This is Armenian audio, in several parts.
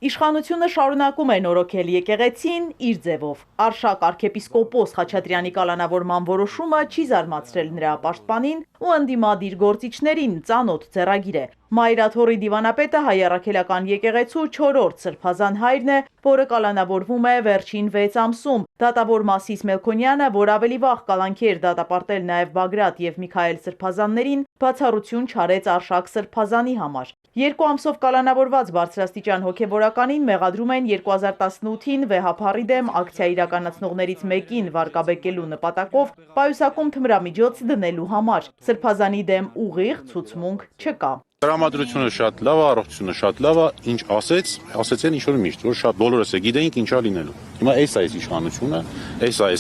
Իշխանությունը շարունակում է նորոգել եկեղեցին իր ձևով։ Արշակ arczepiskopos Խաչատրյանի կալանավորման որոշումը չի զարմացրել նրա պաշտպանին ու ընդդիմադիր գործիչներին ծանոթ ձեռագիր է։ Մայրաթորի դիվանապետը հայ առաքելական եկեղեցու 4-րդ սրբազան հայրն է, որը կալանավորվում է վերջին 6 ամսում։ Դատավոր Մասիս Մելքոնյանը, որ ավելի վաղ կալանքի էր դատապարտել նաև Բագրատ եւ Միքայել սրբազաններին, բացառություն չարեց Արշակ սրբազանի համար։ 2 ամսով կալանավորված բարձրաստիճան հոգևորականին մեղադրում են 2018-ին վեհափառի դեմ ակցիա իրականացնողներից մեկին վարկաբեկելու նպատակով պայուսակում թմրամիջոց դնելու համար։ Սրբազանի դեմ ուղիղ ցուցմունք չկա։ Տրամադրությունը շատ լավ է, առողջությունը շատ լավ է, ինչ ասեցին ինչ որ միշտ, որ շատ բոլորս է գիտեինք ինչա լինելու։ Հիմա էս է իշխանությունը, էս է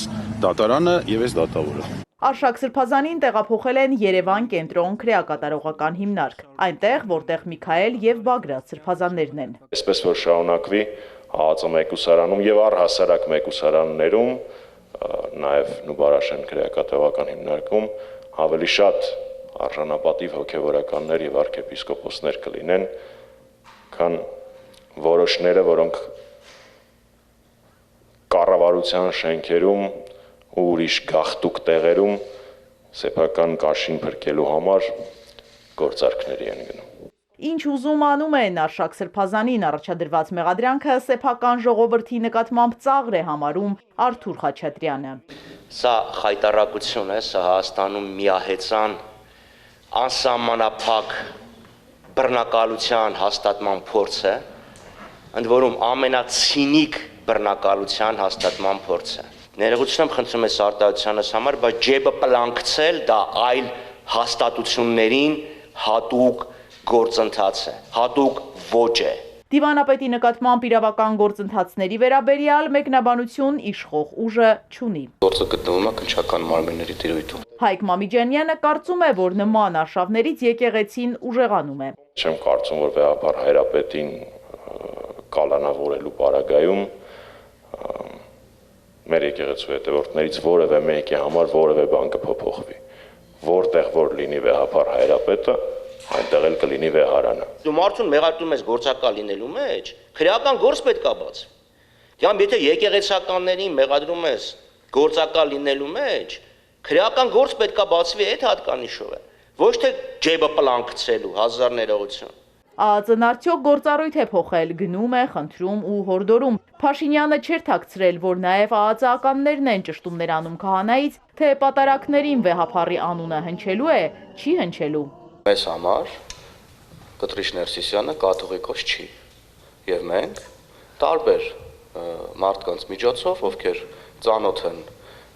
դատարանը եւ էս դատավորը։ Արշակ սրբազանին տեղափոխել են Երևան կենտրոն քրեակատարողական հիմնարկ, այնտեղ, որտեղ Միքայել եւ Բագրատ սրբազաններն են։ Այսպես որ շարունակվի ԱԱԾ մեկուսարանում եւ առհասարակ մեկուսարաններում, նաեւ Նուբարաշեն քրեակատարողական հիմնարկում ավելի շատ արժանապատիվ հոգևորականներ եւ arczepiskoposներ կլինեն, քան որոշները, որոնք կառավարության շենքերում ու ուրիշ գաղտուկ տեղերում սեփական կաշին փրկելու համար գործարքների են գնում։ Ինչ ուզում անում են Արշակ սրբազանին առաջադրված մեղադրանքը սեփական ժողովրդի նկատմամբ ծաղր է համարում Արթուր Խաչատրյանը։ Սա խայտարակություն է, սա Հայաստանում միահեծան անսահմանափակ բռնակալության հաստատման փորձ է, ընդ որում ամենացինիկ բռնակալության հաստատման փորձ է։ Ներողություն եմ խնդրում ես արտահայտությանս համար, բայց ջեբը պլանկցել դա այլ հաստատություններին հատուկ գործընթաց է, հատուկ ոճ է։ Դիվանապետի նկատմամբ իրավական գործընթացների վերաբերյալ մեկնաբանություն իշխող ուժը չունի։ Գործը գտնվում է քննչական մարմինների տիրույթում։ Հայկ Մամիջանյանը կարծում է, որ նման արշավներից եկեղեցին ուժեղանում է։ Չեմ կարծում, որ վեհապար հայրապետին կալանավորելու պարագայում մեր եկեղեցու հետևորդներից որևէ մեկի համար որևէ բան կփոփոխվի։ Որտեղ որ լինի վեհապար հայրապետը, այնտեղ էլ կլինի վեհարանը։ Դու մարդուն մեղադրում ես գործակալ լինելու մեջ, քրեական գործ պետք է բաց։ Դիամ եթե եկեղեցականներին մեղադրում ես գործակալ լինելու մեջ, քրեական գործ պետք է բացվի այդ հատկանիշով է։ Ոչ թե ջեբը պլանկցելու, հազար ներողություն։ ԱԱԾ-ն արդյոք գործառույթ է փոխել, գնում է, խնդրում ու հորդորում։ Փաշինյանը չէր թաքցրել, որ նաև ԱԱԾ-ականներն են ճշտումներ անում քահանայից, թե պատարակներին վեհափառի անունը հնչելու է, չի հնչելու։ Մեզ համար Կտրիշ Ներսիսյանը կաթողիկոս չի, եւ մենք տարբեր մարդկանց միջոցով, ովքեր ծանոթ են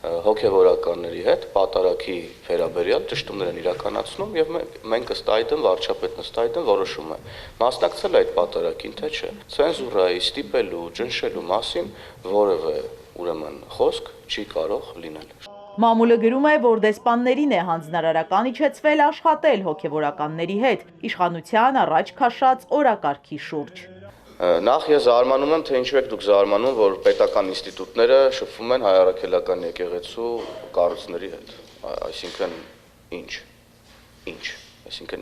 հոգևորականների հետ պատարակի վերաբերյալ ճշտումներ են իրականացնում եւ մենք ըստ այդմ վարչապետն ըստ այդմ որոշում է մասնակցել այդ պատարակին թե չէ։ Ցենզուրայի, ստիպելու, ճնշելու մասին որևէ ուրեմն խոսք չի կարող լինել։ Մամուլը գրում է, որ դեսպաններին է հանձնարարական իջեցվել աշխատել հոգևորականների հետ, իշխանության առաջ քաշած օրակարգի շուրջ։ Նախ ես զարմանում եմ, թե ինչու եք դուք զարմանում, որ պետական ինստիտուտները շփվում են հայ առաքելական եկեղեցու կառույցների հետ։ Այսինքն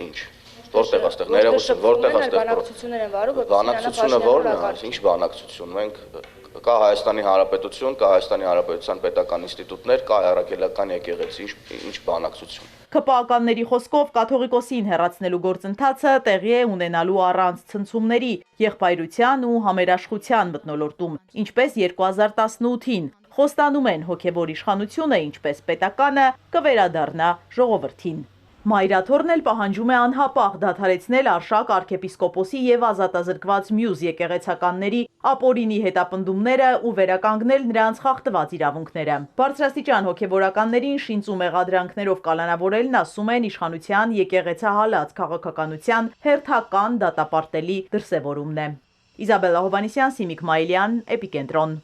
ինչ։ Որտեղ աստեղ ներողություն, որտեղ աստեղ բանակցություններ են վարում, բանակցությունը ո՞րն է, ինչ բանակցություն։ Մենք կա Հայաստանի Հանրապետություն, կա Հայաստանի Հանրապետության պետական ինստիտուտներ, կա առաքելական եկեղեցի, ինչ բանակցություն։ ԿՊԱ-ականների խոսքով կաթողիկոսին հեռացնելու գործընթացը տեղի է ունենալու առանց ցնցումների, եղբայրության ու համերաշխության մթնոլորտում, ինչպես 2018-ին։ Խոստանում են հոգևոր իշխանությունը, ինչպես պետականը, կվերադառնա ժողովրդին։ Մայրաթորն էլ պահանջում է անհապաղ դադարեցնել Արշակ arczepiskoposի եւ ազատազրկված մյուս եկեղեցականների ապօրինի հետապնդումները ու վերականգնել նրանց խախտված իրավունքները։ Բարձրաստիճան հոգևորականներին շինծ ու մեղադրանքներով կալանավորելն, ասում են, իշխանության եկեղեցահալած քաղաքականության հերթական դատապարտելի դրսևորումն է։ Իզաբելլա Հովհաննիսյան, Սիմիկ Մայիլյան, Էպիկենտրոն։